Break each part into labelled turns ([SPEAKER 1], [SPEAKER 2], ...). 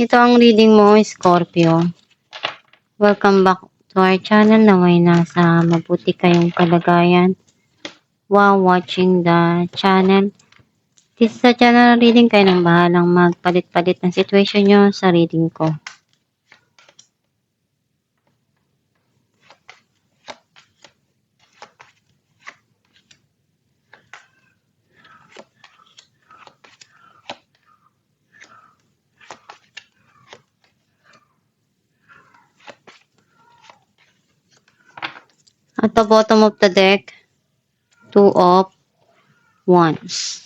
[SPEAKER 1] Ito ang reading mo, Scorpio. Welcome back to our channel. Naway nasa mabuti kayong kalagayan while watching the channel. This is a general reading. Kayo nang bahalang magpalit-palit ng situation nyo sa reading ko. At the bottom of the deck, 2 of Wands.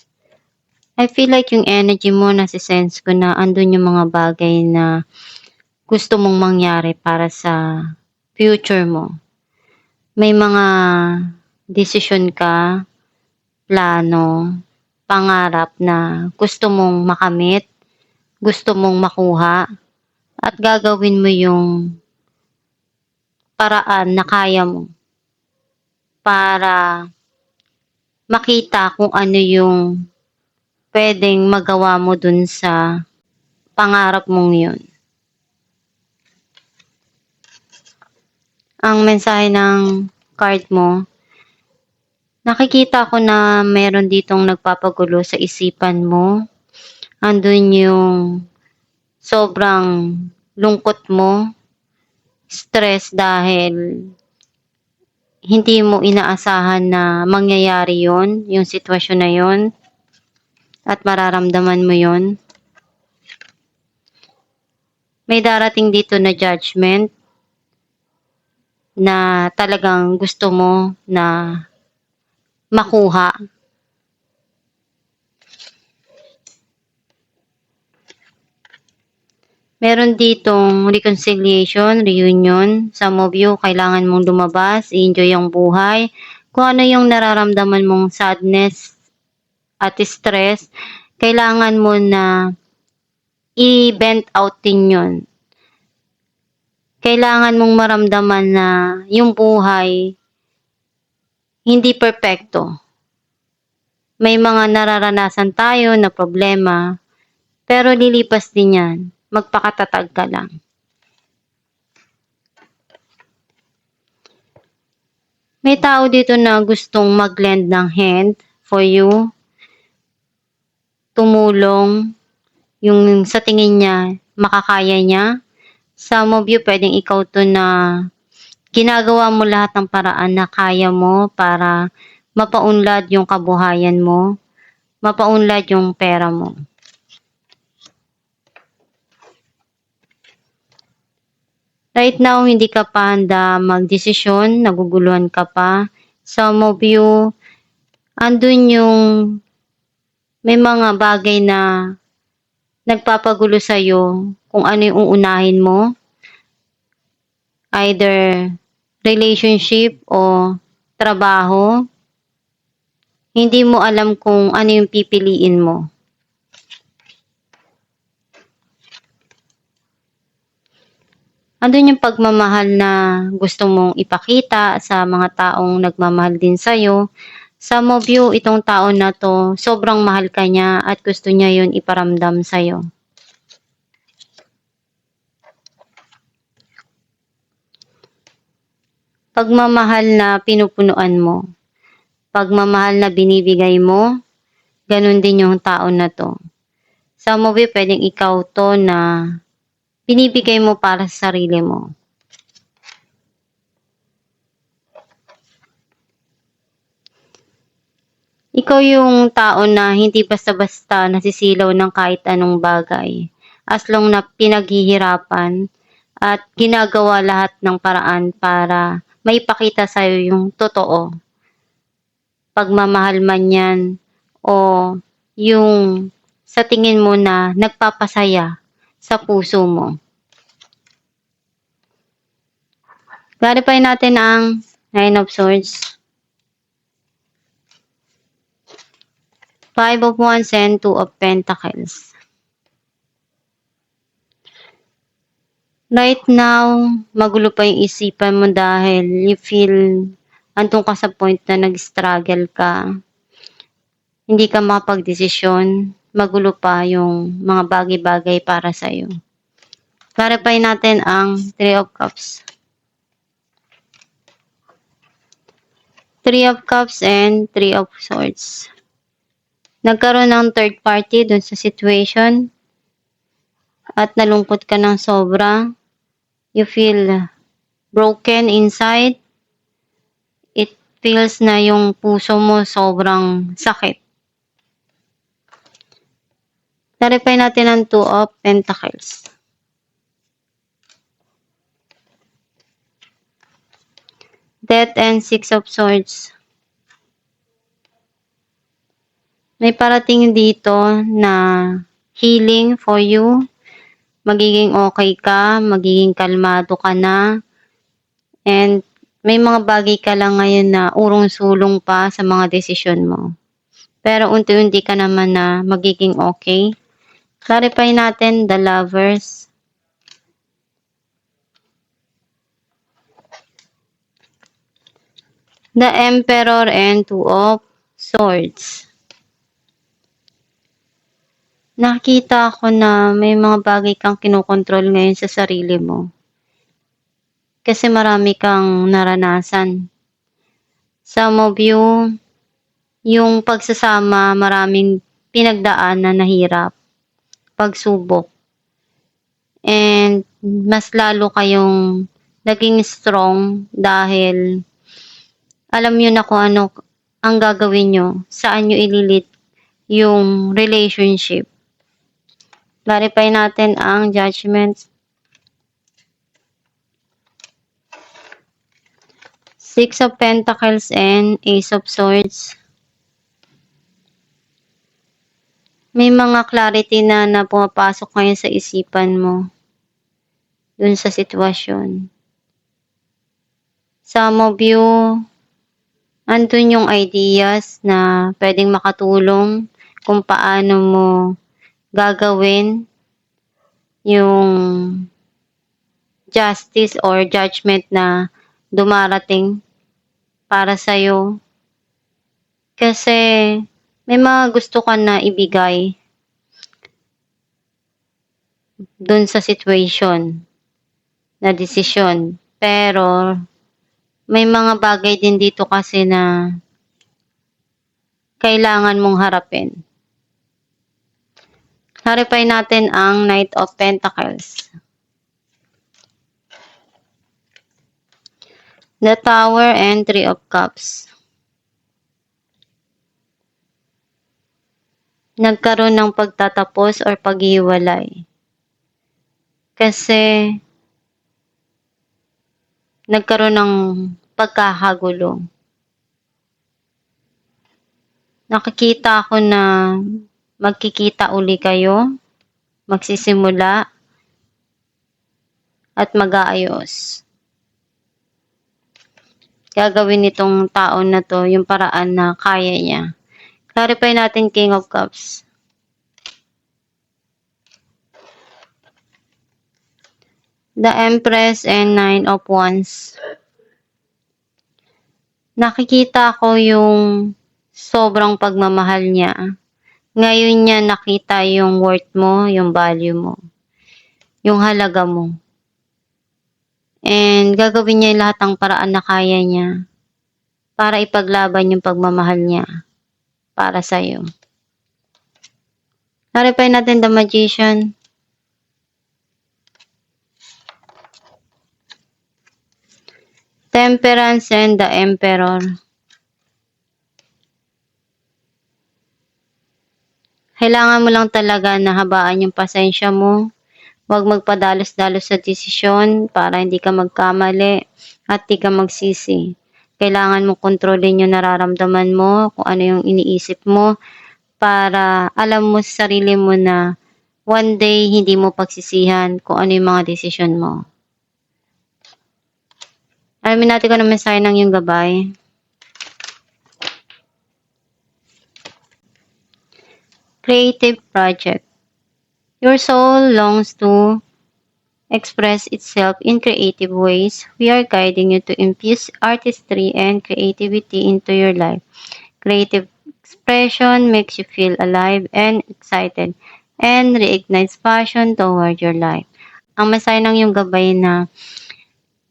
[SPEAKER 1] I feel like yung energy mo, nasisense ko na andun yung mga bagay na gusto mong mangyari para sa future mo. May mga desisyon ka, plano, pangarap na gusto mong makamit, gusto mong makuha, at gagawin mo yung paraan na kaya mo para makita kung ano yung pwedeng magawa mo dun sa pangarap mong yun. Ang mensahe ng card mo, nakikita ko na meron ditong nagpapagulo sa isipan mo. Andun yung sobrang lungkot mo, stress dahil hindi mo inaasahan na mangyayari yon, yung sitwasyon na yon, at mararamdaman mo yon. May darating dito na judgment na talagang gusto mo na makuha. Meron ditong reconciliation, reunion. Some of you, kailangan mong lumabas, i-enjoy ang buhay. Kung ano yung nararamdaman mong sadness at stress, kailangan mo na i-vent out din yun. Kailangan mong maramdaman na yung buhay hindi perpekto. May mga nararanasan tayo na problema, pero lilipas din yan. Magpakatatag ka lang. May tao dito na gustong mag-lend ng hand for you. Tumulong. Yung sa tingin niya, makakaya niya. Some of you, pwedeng ikaw to na ginagawa mo lahat ng paraan na kaya mo para mapaunlad yung kabuhayan mo, mapaunlad yung pera mo. Right now, hindi ka pa handa magdesisyon, naguguluhan ka pa. Some of you, andun yung may mga bagay na nagpapagulo sa'yo kung ano yung uunahin mo. Either relationship o trabaho. Hindi mo alam kung ano yung pipiliin mo. Andun yung pagmamahal na gusto mong ipakita sa mga taong nagmamahal din sa'yo. Some of you, itong tao na to, sobrang mahal ka niya at gusto niya yun iparamdam sa'yo. Pagmamahal na pinupunuan mo. Pagmamahal na binibigay mo, ganun din yung tao na to. Some of you, pwedeng ikaw to na binibigay mo para sa sarili mo. Ikaw yung tao na hindi basta-basta nasisilaw ng kahit anong bagay. As long na pinaghihirapan at ginagawa lahat ng paraan para maipakita sa'yo yung totoo. Pagmamahal man yan o yung sa tingin mo na nagpapasaya sa puso mo. Clarify natin ang 9 of Swords, 5 of Wands, and 2 of Pentacles. Right now, magulo pa yung isipan mo dahil you feel andun ka sa point na nag-struggle ka. Hindi ka makapag-desisyon. Magulo pa yung mga bagay-bagay para sa'yo. Clarify natin ang Three of Cups. Three of Cups and Three of Swords. Nagkaroon ng third party dun sa situation at nalungkot ka ng sobra. You feel broken inside. It feels na yung puso mo sobrang sakit. Clarify natin ang Two of Pentacles. Death and Six of Swords. May parating dito na healing for you. Magiging okay ka, magiging kalmado ka na. And may mga bagay ka lang ngayon na urong-sulong pa sa mga desisyon mo. Pero unti-unti ka naman na magiging okay. Clarify natin the Lovers. The Emperor and Two of Swords. Nakita ko na may mga bagay kang kinokontrol ngayon sa sarili mo. Kasi marami kang naranasan. Some of you, yung pagsasama, maraming pinagdaanan na hirap, pagsubok. And mas lalo kayong naging strong dahil alam nyo na kung ano ang gagawin nyo, saan nyo ililit yung relationship. Clarify natin ang Judgment. Six of Pentacles and Ace of Swords. May mga clarity na pumapasok ngayon sa isipan mo dun sa sitwasyon. Some of you, andun yung ideas na pwedeng makatulong kung paano mo gagawin yung justice or judgment na dumarating para sa'yo. Kasi may mga gusto ka na ibigay dun sa situation na desisyon. Pero may mga bagay din dito kasi na kailangan mong harapin. Clarify natin ang Knight of Pentacles. The Tower and Three of Cups. Nagkaroon ng pagtatapos or paghiwalay. Kasi nagkaroon ng pagkakagulo. Nakikita ko na magkikita uli kayo, magsisimula, at mag-aayos. Gagawin nitong taon na to yung paraan na kaya niya. Clarify natin King of Cups. The Empress and Nine of Wands. Nakikita ko yung sobrang pagmamahal niya. Ngayon niya nakita yung worth mo, yung value mo, yung halaga mo. And gagawin niya lahat ng paraan na kaya niya para ipaglaban yung pagmamahal niya para sa'yo. Clarify natin the Magician. Temperance and the Emperor. Kailangan mo lang talaga na habaan yung pasensya mo. Huwag magpadalos-dalos sa desisyon para hindi ka magkamali at di ka magsisi. Kailangan mo kontrolin yung nararamdaman mo, kung ano yung iniisip mo, para alam mo sa sarili mo na one day hindi mo pagsisihan kung ano yung mga desisyon mo. Alamin natin kung ano mensahe ng iyong gabay. Creative project. Your soul longs to express itself in creative ways. We are guiding you to infuse artistry and creativity into your life. Creative expression makes you feel alive and excited and reignites passion toward your life. Ang mensahe ng iyong gabay na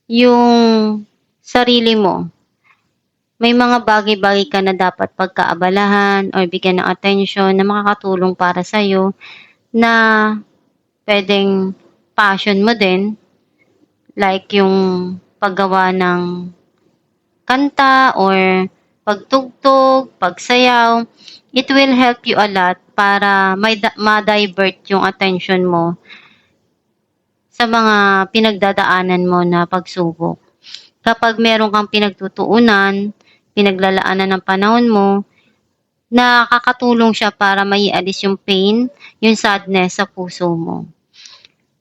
[SPEAKER 1] yung sarili mo, may mga bagay-bagay ka na dapat pagkaabalahan or bigyan ng atensyon na makakatulong para sa'yo na puwedeng passion mo din, like yung paggawa ng kanta or pagtugtog, pagsayaw. It will help you a lot para ma-divert yung attention mo sa mga pinagdadaanan mo na pagsubok. Kapag meron kang pinagtutuunan, pinaglalaanan ng panahon mo, nakakatulong siya para maialis yung pain, yung sadness sa puso mo.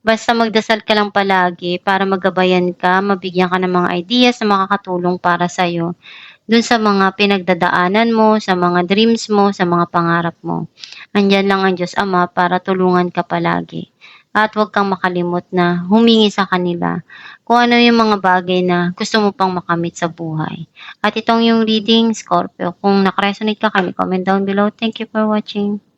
[SPEAKER 1] Basta magdasal ka lang palagi para magabayan ka, mabigyan ka ng mga ideas na makakatulong para sa'yo dun sa mga pinagdadaanan mo, sa mga dreams mo, sa mga pangarap mo. Andiyan lang ang Diyos Ama para tulungan ka palagi. At huwag kang makalimot na humingi sa kanila kung ano yung mga bagay na gusto mo pang makamit sa buhay. At itong yung reading, Scorpio, kung nakaresonate ka, comment down below. Thank you for watching.